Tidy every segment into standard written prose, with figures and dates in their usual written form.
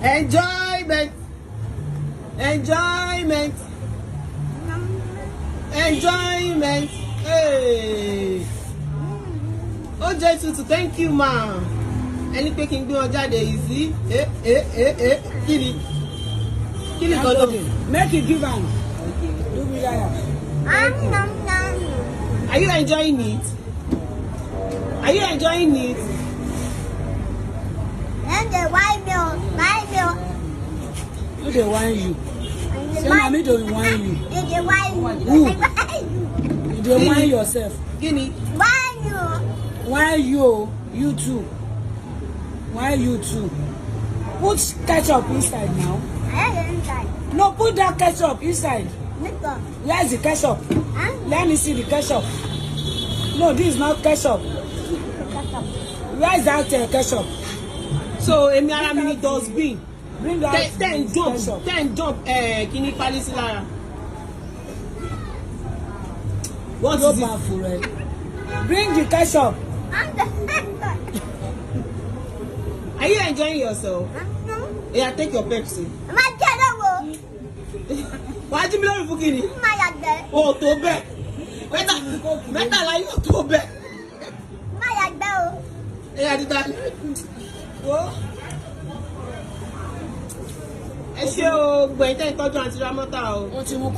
Enjoyment. Enjoyment. Enjoyment. Hey. Oh, Jesus, thank you, ma. Any picking do on jáde easy. Kill it, God. Make it give am. Do me that. Are you enjoying it? Are you enjoying it? And the white milk. Who they wine you? Say mommy don't wine you. The white Who? You don't wine yourself. Guinea. Why you? You too. Why you too? Put ketchup inside now. No, put that ketchup inside. Where's the ketchup? Let me see the ketchup. No, this is not ketchup. Where's that ketchup? So, Emi ara mi ni dustbin. Bring that. Ten jump. Kini palisi lára. What is it? Bring the ketchup. Are you enjoying yourself? Yeah, take your Pepsi. Why do you love Fukini? Oh, to bed. Better like you to bed. Yeah, did that. Oh. Aunty Ramota.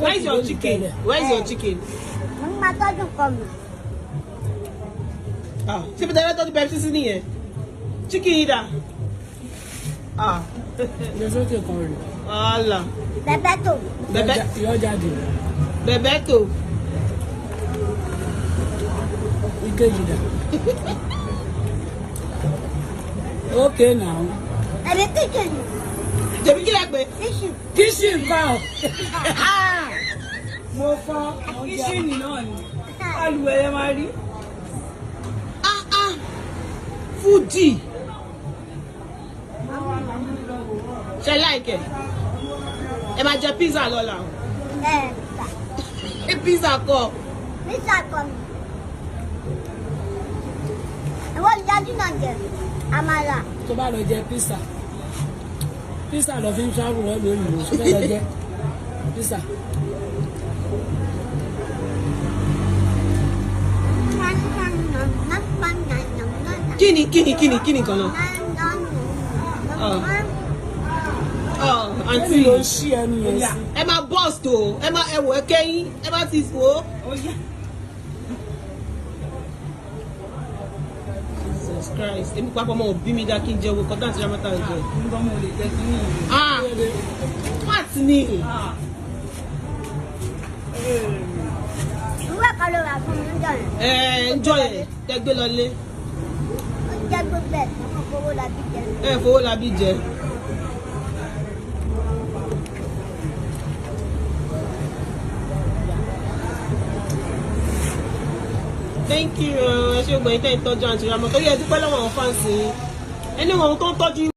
Where's your chicken? Where's your chicken? Ah, she better not Pepsi in here. Chicken either. Ah. There's okay curry. Allah. Bebeto. Your daddy. Bebeto. Okay now. Kitchen cow. Mo fa kitchen náà ni. Aluwele ma rí. Foodie. She like it. Ẹ máa jẹ pizza lọ́la. Pizza kọ́. What did you not get? Amala. Tó bá lọ jẹ pizza. Pizza lọ fi ń travel lọ lóyìnbó. Tó bá lọ jẹ pizza. Kíni kan náà. Aunty ló ṣí ẹnu yẹn sí. Ẹ máa bust o. Ẹ máa ẹwọ ẹkẹyìn. Ẹ máa ti fò. Jesus Christ. Èmi pápá ọmọ òbí mi dá kí n jẹ owó kọ́tà Aunty Ramota jẹ. What ni? Enjoy it. Tẹ́gbẹ́ lọlé. Fowó labí jẹ. Thank you. Ẹ ṣé gbọ́n ìtẹ́ ìtọ́jú Aunty Ramota. Torí ẹ dúpẹ́ lọ́wọ́ àwọn fáǹsì. Ẹni wọn tó ń tọ́jú